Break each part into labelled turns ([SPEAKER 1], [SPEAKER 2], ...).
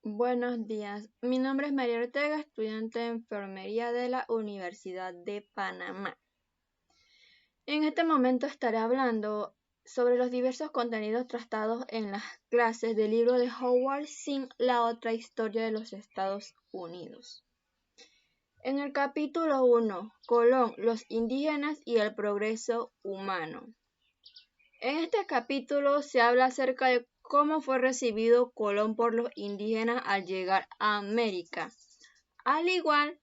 [SPEAKER 1] Buenos días, mi nombre es María Ortega, estudiante de enfermería de la Universidad de Panamá. En este momento estaré hablando sobre los diversos contenidos tratados en las clases del libro de Howard Zinn, La otra historia de los Estados Unidos. En el capítulo 1, Colón, los indígenas y el progreso humano. En este capítulo se habla acerca de cómo fue recibido Colón por los indígenas al llegar a América, al igual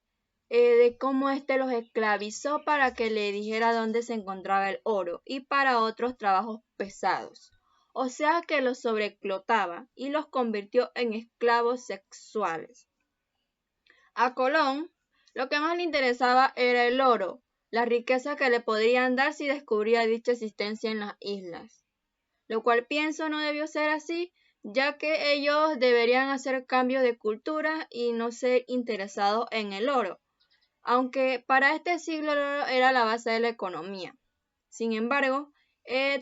[SPEAKER 1] de cómo éste los esclavizó para que le dijera dónde se encontraba el oro y para otros trabajos pesados. O sea que los sobreexplotaba y los convirtió en esclavos sexuales. A Colón lo que más le interesaba era el oro, la riqueza que le podrían dar si descubría dicha existencia en las islas. Lo cual pienso no debió ser así, ya que ellos deberían hacer cambios de cultura y no ser interesados en el oro, aunque para este siglo el oro era la base de la economía. Sin embargo,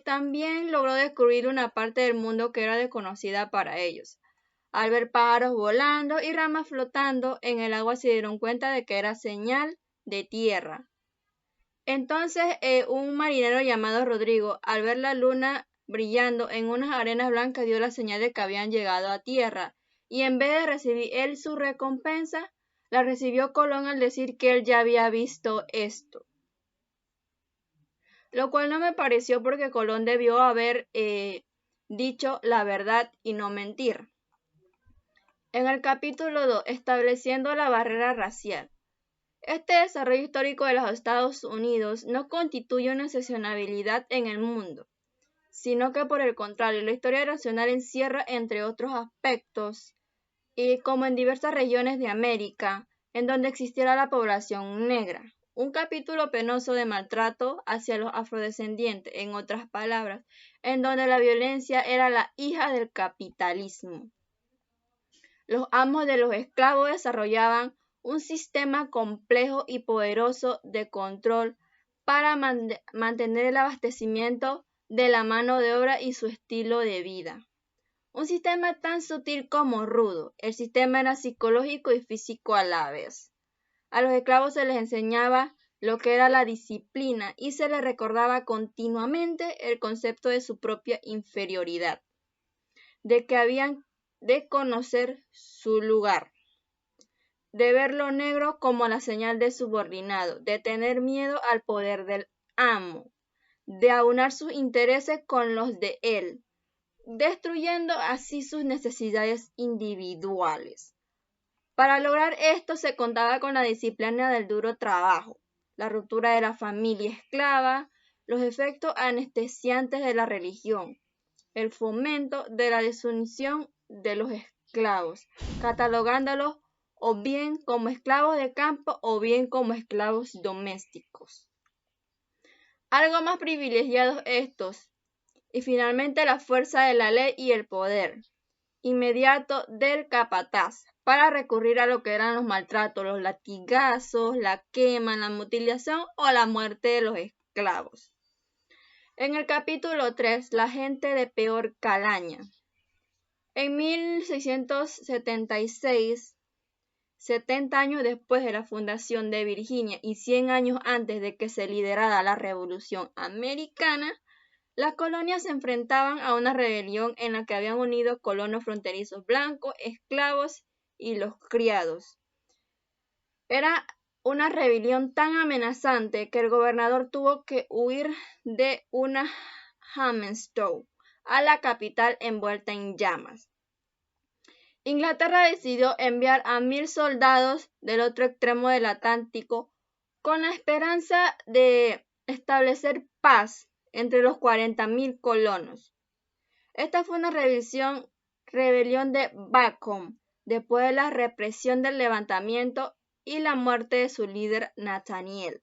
[SPEAKER 1] también logró descubrir una parte del mundo que era desconocida para ellos. Al ver pájaros volando y ramas flotando en el agua se dieron cuenta de que era señal de tierra. Entonces, un marinero llamado Rodrigo, al ver la luna brillando en unas arenas blancas, dio la señal de que habían llegado a tierra, y en vez de recibir él su recompensa, la recibió Colón al decir que él ya había visto esto. Lo cual no me pareció porque Colón debió haber dicho la verdad y no mentir. En el capítulo 2, estableciendo la barrera racial. Este desarrollo histórico de los Estados Unidos no constituye una excepcionalidad en el mundo, sino que por el contrario, la historia nacional encierra, entre otros aspectos, y como en diversas regiones de América, en donde existiera la población negra, un capítulo penoso de maltrato hacia los afrodescendientes, en otras palabras, en donde la violencia era la hija del capitalismo. Los amos de los esclavos desarrollaban un sistema complejo y poderoso de control para mantener el abastecimiento de la mano de obra y su estilo de vida. Un sistema tan sutil como rudo. El sistema era psicológico y físico a la vez. A los esclavos se les enseñaba lo que era la disciplina y se les recordaba continuamente el concepto de su propia inferioridad, de que habían de conocer su lugar, de ver lo negro como la señal de subordinado, de tener miedo al poder del amo, de aunar sus intereses con los de él, destruyendo así sus necesidades individuales. Para lograr esto se contaba con la disciplina del duro trabajo, la ruptura de la familia esclava, los efectos anestesiantes de la religión, el fomento de la desunición de los esclavos, catalogándolos o bien como esclavos de campo o bien como esclavos domésticos. Algo más privilegiados estos, y finalmente la fuerza de la ley y el poder inmediato del capataz para recurrir a lo que eran los maltratos, los latigazos, la quema, la mutilación o la muerte de los esclavos. En el capítulo 3, la gente de peor calaña. En 1676, 70 años después de la fundación de Virginia y 100 años antes de que se liderara la Revolución Americana, las colonias se enfrentaban a una rebelión en la que habían unido colonos fronterizos blancos, esclavos y los criados. Era una rebelión tan amenazante que el gobernador tuvo que huir de una Hammerstown a la capital envuelta en llamas. Inglaterra decidió enviar a 1000 soldados del otro extremo del Atlántico con la esperanza de establecer paz entre los 40.000 colonos. Esta fue una rebelión de Bacon, después de la represión del levantamiento y la muerte de su líder Nathaniel.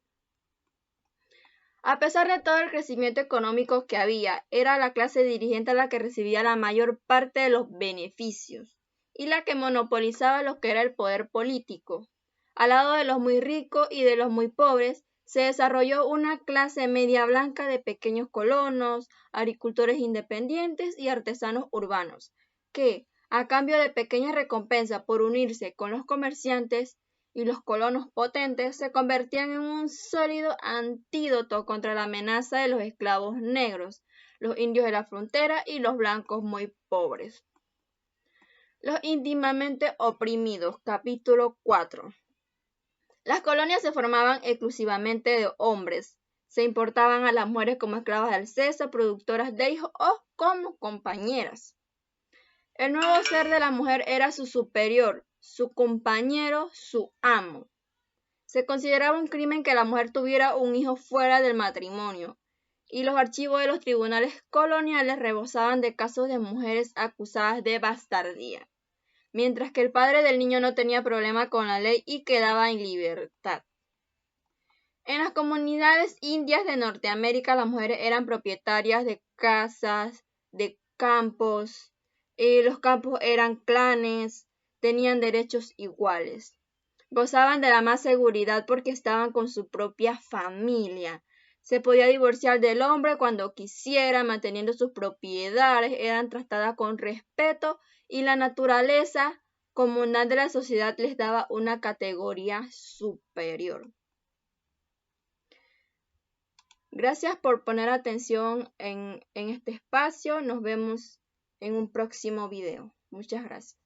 [SPEAKER 1] A pesar de todo el crecimiento económico que había, era la clase dirigente la que recibía la mayor parte de los beneficios y la que monopolizaba lo que era el poder político. Al lado de los muy ricos y de los muy pobres, se desarrolló una clase media blanca de pequeños colonos, agricultores independientes y artesanos urbanos, que, a cambio de pequeñas recompensas por unirse con los comerciantes y los colonos potentes, se convertían en un sólido antídoto contra la amenaza de los esclavos negros, los indios de la frontera y los blancos muy pobres. Los íntimamente oprimidos, capítulo 4. Las colonias se formaban exclusivamente de hombres. Se importaban a las mujeres como esclavas del sexo, productoras de hijos o como compañeras. El nuevo ser de la mujer era su superior, su compañero, su amo. Se consideraba un crimen que la mujer tuviera un hijo fuera del matrimonio, y los archivos de los tribunales coloniales rebosaban de casos de mujeres acusadas de bastardía, mientras que el padre del niño no tenía problema con la ley y quedaba en libertad. En las comunidades indias de Norteamérica, las mujeres eran propietarias de casas, de campos, los campos eran clanes, tenían derechos iguales. Gozaban de la más seguridad porque estaban con su propia familia. Se podía divorciar del hombre cuando quisiera, manteniendo sus propiedades, eran tratadas con respeto y la naturaleza comunal de la sociedad les daba una categoría superior. Gracias por poner atención en este espacio. Nos vemos en un próximo video. Muchas gracias.